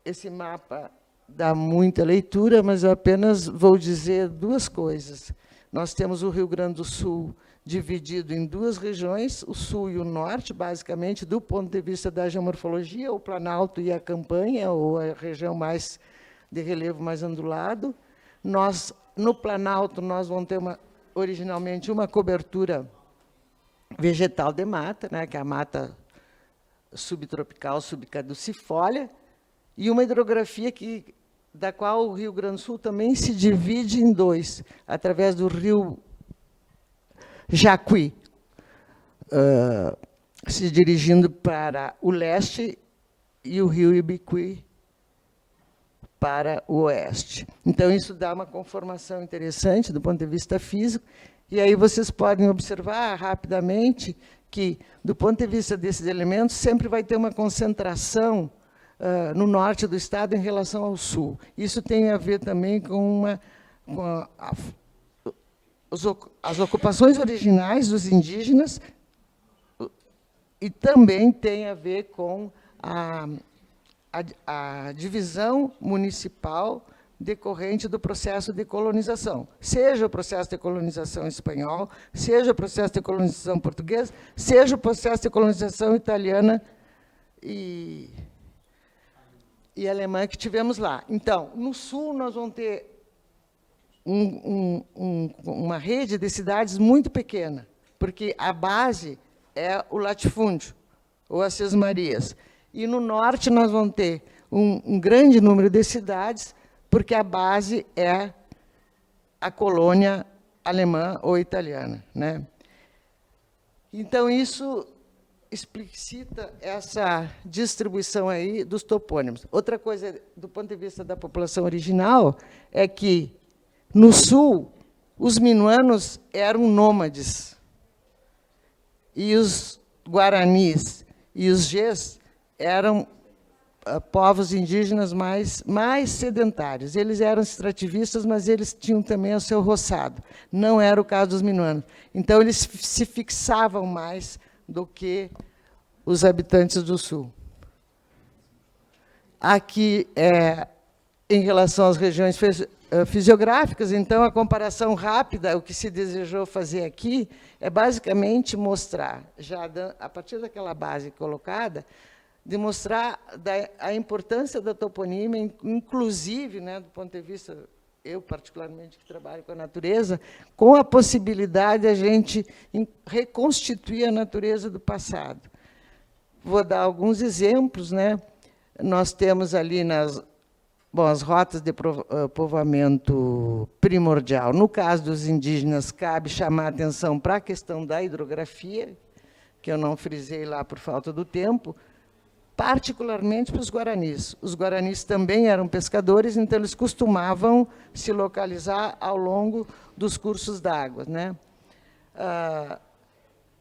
Speaker 1: Esse mapa dá muita leitura, mas eu apenas vou dizer 2 coisas. Nós temos o Rio Grande do Sul dividido em 2 regiões, o sul e o norte, basicamente, do ponto de vista da geomorfologia, o Planalto e a Campanha, ou a região mais de relevo mais ondulado. Nós, no Planalto, nós vamos ter originalmente uma cobertura vegetal de mata, né, que é a mata subtropical, subcaducifólia, e uma hidrografia da qual o Rio Grande do Sul também se divide em 2, através do rio Jacuí, se dirigindo para o leste, e o rio Ibicuí para o oeste. Então, isso dá uma conformação interessante do ponto de vista físico, e aí vocês podem observar rapidamente que, do ponto de vista desses elementos, sempre vai ter uma concentração no norte do estado em relação ao sul. Isso tem a ver também com as ocupações originais dos indígenas, e também tem a ver com a divisão municipal decorrente do processo de colonização, seja o processo de colonização espanhol, seja o processo de colonização português, seja o processo de colonização italiana e alemã que tivemos lá. Então, no sul, nós vamos ter uma rede de cidades muito pequena, porque a base é o latifúndio, ou as Sesmarias. E no norte nós vamos ter um grande número de cidades, porque a base é a colônia alemã ou italiana, né? Então, isso explicita essa distribuição aí dos topônimos. Outra coisa, do ponto de vista da população original, é que, no sul, os minuanos eram nômades, e os guaranis e os gês eram povos indígenas mais sedentários. Eles eram extrativistas, mas eles tinham também o seu roçado. Não era o caso dos minuanos. Então, eles se fixavam mais do que os habitantes do sul. Aqui, em relação às regiões fisiográficas, então, a comparação rápida, o que se desejou fazer aqui, é basicamente mostrar, já a partir daquela base colocada, demonstrar a importância da toponímia, inclusive, né, do ponto de vista, eu particularmente que trabalho com a natureza, com a possibilidade de a gente reconstituir a natureza do passado. Vou dar alguns exemplos, né? Nós temos ali as rotas de povoamento primordial. No caso dos indígenas, cabe chamar a atenção para a questão da hidrografia, que eu não frisei lá por falta do tempo, particularmente para os guaranis. Os guaranis também eram pescadores, então eles costumavam se localizar ao longo dos cursos d'água, né?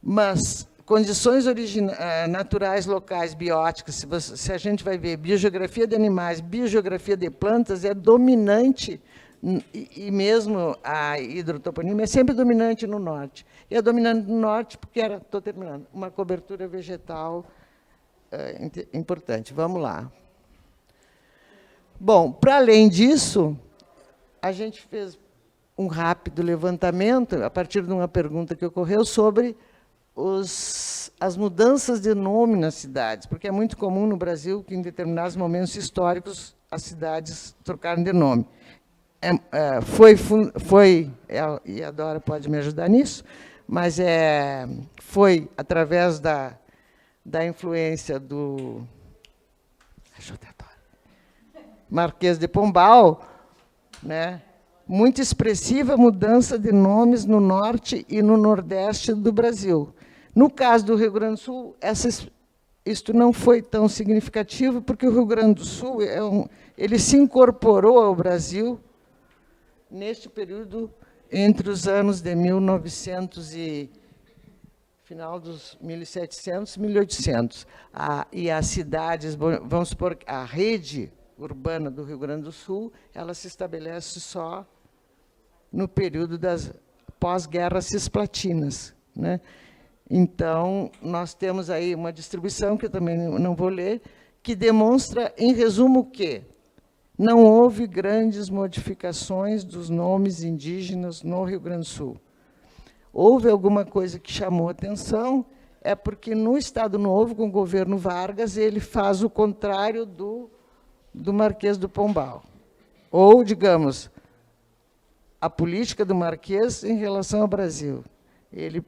Speaker 1: Mas condições naturais locais, bióticas, se a gente vai ver biogeografia de animais, biogeografia de plantas, é dominante, e mesmo a hidrotoponímia é sempre dominante no norte. E é dominante no norte porque estou terminando, uma cobertura vegetal importante. Vamos lá. Bom, para além disso, a gente fez um rápido levantamento, a partir de uma pergunta que ocorreu, sobre as mudanças de nome nas cidades, porque é muito comum no Brasil que, em determinados momentos históricos, as cidades trocaram de nome. E a Dora pode me ajudar nisso, mas foi através da influência do Marquês de Pombal, né, muito expressiva mudança de nomes no norte e no nordeste do Brasil. No caso do Rio Grande do Sul, isto não foi tão significativo, porque o Rio Grande do Sul ele se incorporou ao Brasil neste período entre os anos de 1900 e final dos 1700 e 1800. E as cidades, vamos supor, a rede urbana do Rio Grande do Sul, ela se estabelece só no período das pós-guerras cisplatinas, né? Então, nós temos aí uma distribuição, que eu também não vou ler, que demonstra, em resumo, que não houve grandes modificações dos nomes indígenas no Rio Grande do Sul. Houve alguma coisa que chamou atenção, é porque no Estado Novo, com o governo Vargas, ele faz o contrário do Marquês do Pombal. Ou, digamos, a política do Marquês em relação ao Brasil. Ele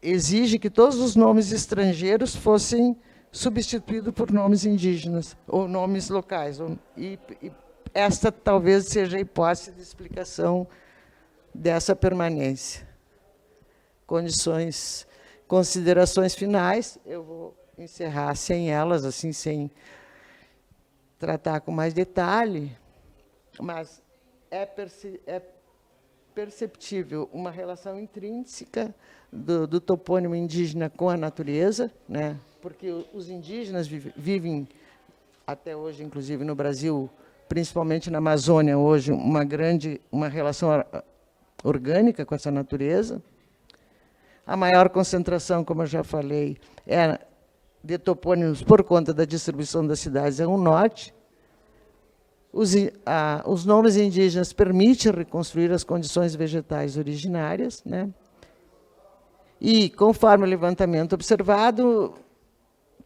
Speaker 1: exige que todos os nomes estrangeiros fossem substituídos por nomes indígenas, ou nomes locais. E esta talvez seja a hipótese de explicação dessa permanência. Considerações finais, eu vou encerrar sem elas, assim, sem tratar com mais detalhe, mas é perceptível uma relação intrínseca do topônimo indígena com a natureza, né? Porque os indígenas vivem, até hoje, inclusive no Brasil, principalmente na Amazônia, hoje, uma relação orgânica com essa natureza. A maior concentração, como eu já falei, é de topônimos por conta da distribuição das cidades é o norte. Os nomes indígenas permitem reconstruir as condições vegetais originárias, né? E, conforme o levantamento observado,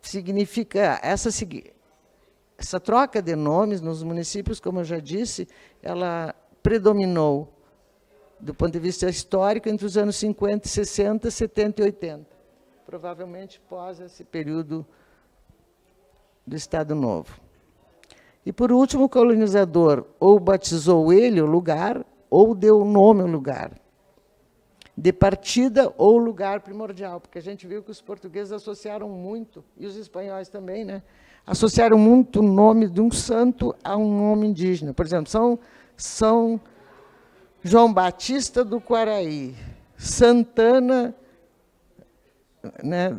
Speaker 1: significa essa troca de nomes nos municípios, como eu já disse, ela predominou do ponto de vista histórico entre os anos 50, 60, 70 e 80, provavelmente pós esse período do Estado Novo. E, por último, o colonizador ou batizou ele, o lugar, ou deu nome ao lugar, de partida ou lugar primordial, porque a gente viu que os portugueses associaram muito, e os espanhóis também, né? Associaram muito o nome de um santo a um nome indígena. Por exemplo, São João Batista do Quaraí, Santana, né,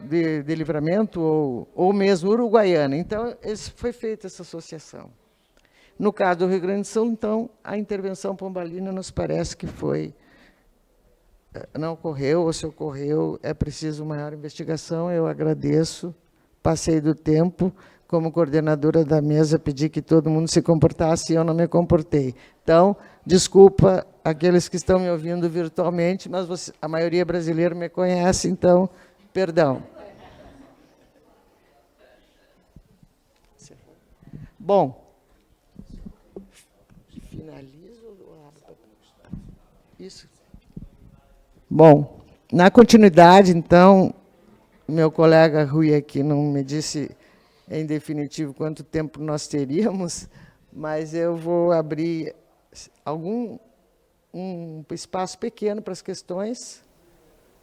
Speaker 1: de Livramento, ou mesmo Uruguaiana. Então, foi feita essa associação. No caso do Rio Grande do Sul, então, a intervenção pombalina nos parece que não ocorreu, ou se ocorreu, é preciso maior investigação. Eu agradeço, passei do tempo. Como coordenadora da mesa, pedi que todo mundo se comportasse e eu não me comportei. Então, desculpa aqueles que estão me ouvindo virtualmente, mas a maioria brasileira me conhece, então, perdão. Bom, finalizo ou abro? Isso. Bom, na continuidade, então, meu colega Rui aqui não me disse em definitivo quanto tempo nós teríamos, mas eu vou abrir um espaço pequeno para as questões,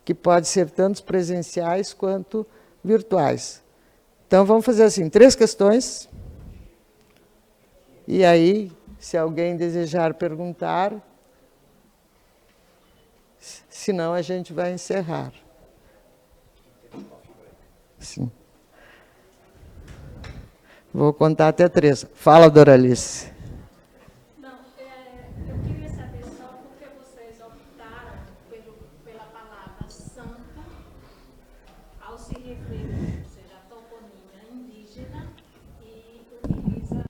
Speaker 1: que pode ser tanto presenciais quanto virtuais. Então, vamos fazer assim, 3 questões, e aí, se alguém desejar perguntar, senão a gente vai encerrar. Sim. Vou contar até 3. Fala, Doralice.
Speaker 5: Não, eu queria saber só por que vocês optaram pela palavra santo ao se referir, ou seja, a toponímia indígena, e utiliza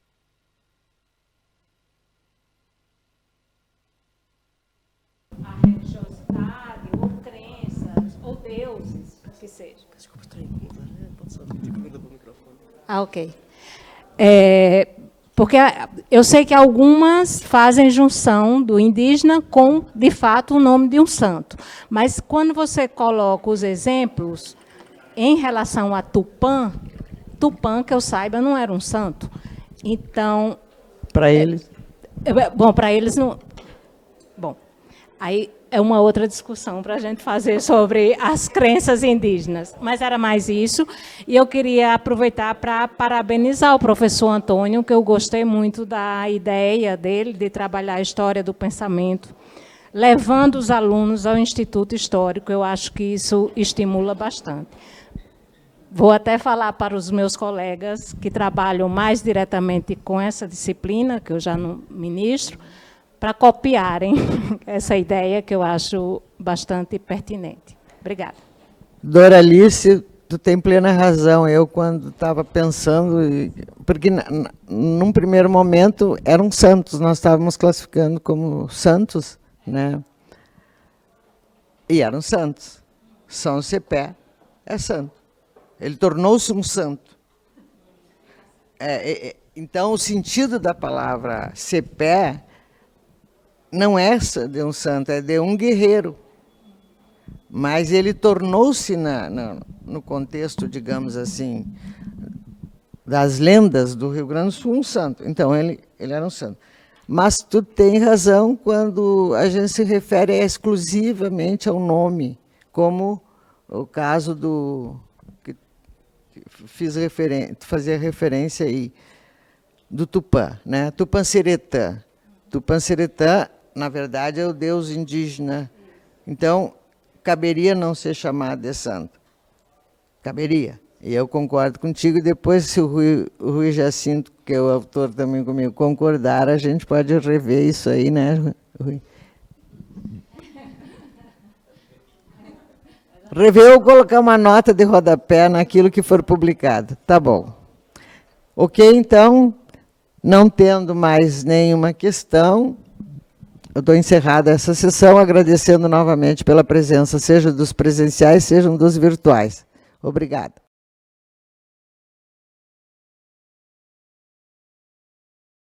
Speaker 5: a religiosidade, ou crenças, ou deuses, o que seja. Desculpa, estou em inglês, né? Pode só pedir comida para o microfone. Ok. Porque eu sei que algumas fazem junção do indígena com, de fato, o nome de um santo. Mas, quando você coloca os exemplos em relação a Tupã, que eu saiba, não era um santo. Então...
Speaker 1: Para eles?
Speaker 5: Bom, para eles não... Bom, aí é uma outra discussão para a gente fazer sobre as crenças indígenas. Mas era mais isso. E eu queria aproveitar para parabenizar o professor Antônio, que eu gostei muito da ideia dele de trabalhar a história do pensamento, levando os alunos ao Instituto Histórico. Eu acho que isso estimula bastante. Vou até falar para os meus colegas que trabalham mais diretamente com essa disciplina, que eu já não ministro, para copiarem essa ideia, que eu acho bastante pertinente. Obrigada.
Speaker 1: Doralice, tu tem plena razão. Eu, quando estava pensando, porque num primeiro momento eram santos, nós estávamos classificando como santos, né? E eram santos. São Cepé é santo. Ele tornou-se um santo. Então, o sentido da palavra Cepé não é de um santo, é de um guerreiro. Mas ele tornou-se, no contexto, digamos assim, das lendas do Rio Grande do Sul, um santo. Então, ele era um santo. Mas tu tem razão quando a gente se refere exclusivamente ao nome, como o caso do... que fazia referência aí, do Tupã, né? Tupã-Seretã. Tupã-Seretã, na verdade, é o deus indígena. Então, caberia não ser chamado de santo. Caberia. E eu concordo contigo, e depois, se o Rui Jacinto, que é o autor também comigo, concordar, a gente pode rever isso aí, né, Rui? Rever ou colocar uma nota de rodapé naquilo que for publicado. Tá bom. Ok, então, não tendo mais nenhuma questão, eu dou encerrada essa sessão, agradecendo novamente pela presença, seja dos presenciais, seja dos virtuais. Obrigada.